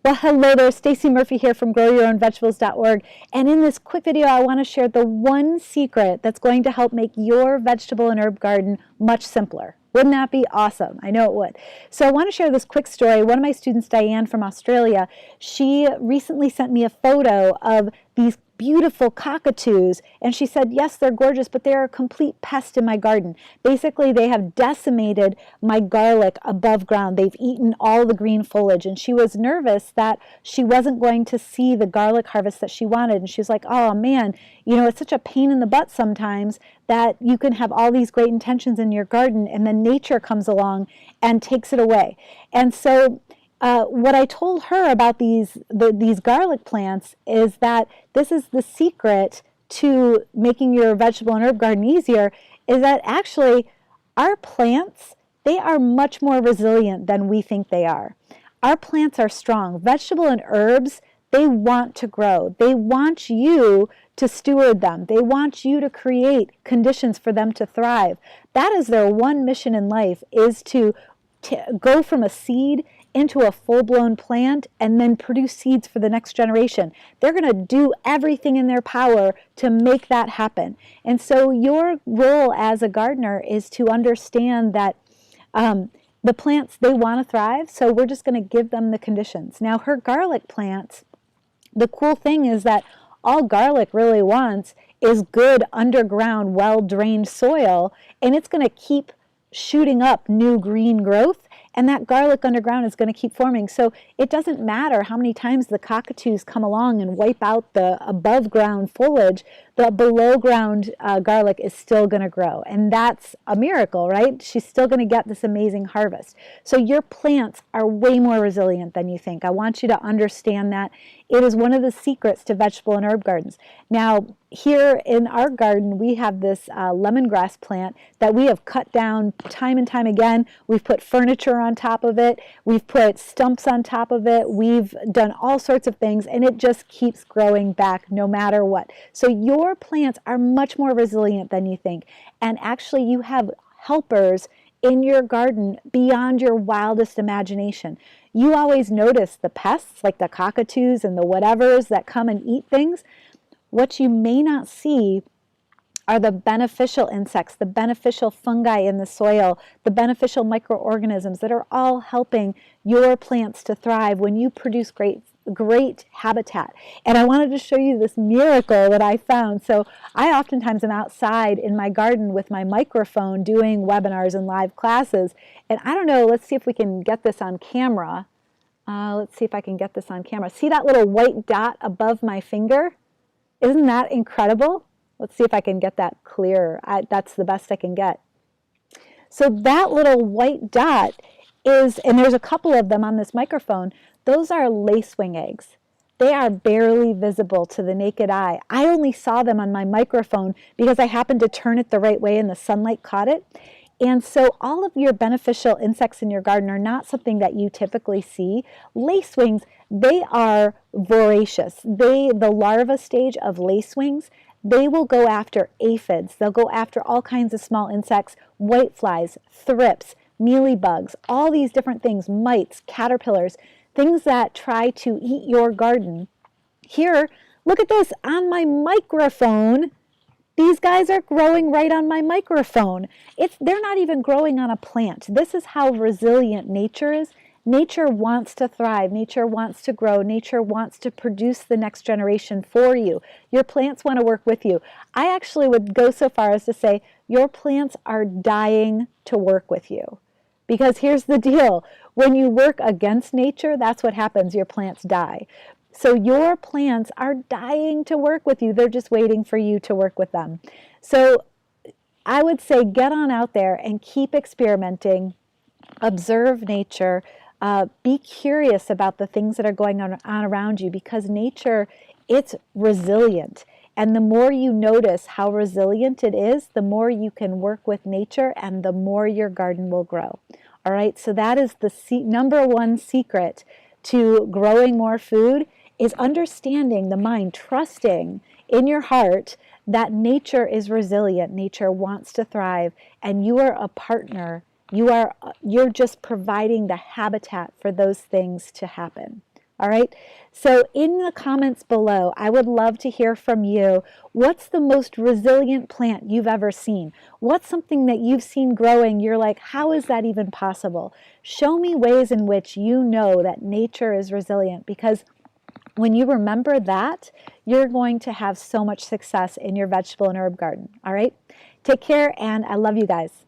Well, hello there, Stacey Murphy here from growyourownvegetables.org. And in this quick video, I want to share the one secret that's going to help make your vegetable and herb garden much simpler. Wouldn't that be awesome? I know it would. So I want to share this quick story. One of my students, Diane from Australia, she recently sent me a photo of these beautiful cockatoos, and she said, yes, they're gorgeous, but they're a complete pest in my garden. Basically, they have decimated my garlic above ground. They've eaten all the green foliage, and she was nervous that she wasn't going to see the garlic harvest that she wanted. And she was like, oh man, you know, it's such a pain in the butt sometimes that you can have all these great intentions in your garden and then nature comes along and takes it away. And so what I told her about these garlic plants is that this is the secret to making your vegetable and herb garden easier, is that actually our plants, they are much more resilient than we think they are. Our plants are strong. Vegetable and herbs, they want to grow. They want you to steward them. They want you to create conditions for them to thrive. That is their one mission in life, is to go from a seed into a full-blown plant and then produce seeds for the next generation. They're going to do everything in their power to make that happen. And so your role as a gardener is to understand that the plants, they want to thrive, so we're just going to give them the conditions. Now, her garlic plants, the cool thing is that all garlic really wants is good underground, well-drained soil, and it's going to keep shooting up new green growth, and that garlic underground is going to keep forming. So it doesn't matter how many times the cockatoos come along and wipe out the above ground foliage, the below ground garlic is still going to grow. And that's a miracle, right? She's still going to get this amazing harvest. So your plants are way more resilient than you think. I want you to understand that. It is one of the secrets to vegetable and herb gardens. Now, here in our garden, we have this lemongrass plant that we have cut down time and time again. We've put furniture on top of it. We've put stumps on top of it. We've done all sorts of things, and it just keeps growing back no matter what. So your plants are much more resilient than you think. And actually, you have helpers in your garden beyond your wildest imagination. You always notice the pests, like the cockatoos and the whatevers that come and eat things. What you may not see are the beneficial insects, the beneficial fungi in the soil, the beneficial microorganisms that are all helping your plants to thrive when you produce great habitat. And I wanted to show you this miracle that I found. So I oftentimes am outside in my garden with my microphone doing webinars and live classes. And I don't know, let's see if we can get this on camera. Let's see if I can get this on camera. See that little white dot above my finger? Isn't that incredible? Let's see if I can get that clearer. That's the best I can get. So that little white dot is, and there's a couple of them on this microphone, those are lacewing eggs. They are barely visible to the naked eye. I only saw them on my microphone because I happened to turn it the right way and the sunlight caught it. And so all of your beneficial insects in your garden are not something that you typically see. Lacewings, they are voracious. The larva stage of lacewings, they will go after aphids. They'll go after all kinds of small insects, whiteflies, thrips, mealybugs, all these different things, mites, caterpillars, things that try to eat your garden. Here, look at this on my microphone. These guys are growing right on my microphone. They're not even growing on a plant. This is how resilient nature is. Nature wants to thrive. Nature wants to grow. Nature wants to produce the next generation for you. Your plants want to work with you. I actually would go so far as to say your plants are dying to work with you. Because here's the deal. When you work against nature, that's what happens. Your plants die. So your plants are dying to work with you. They're just waiting for you to work with them. So I would say get on out there and keep experimenting. Observe nature. Be curious about the things that are going on around you, because nature, it's resilient. And the more you notice how resilient it is, the more you can work with nature and the more your garden will grow. All right, so that is the number one secret to growing more food, is understanding the mind, trusting in your heart that nature is resilient, nature wants to thrive, and you are a partner. You're just providing the habitat for those things to happen. All right. So in the comments below, I would love to hear from you. What's the most resilient plant you've ever seen? What's something that you've seen growing? You're like, how is that even possible? Show me ways in which you know that nature is resilient, because when you remember that, you're going to have so much success in your vegetable and herb garden. All right. Take care, and I love you guys.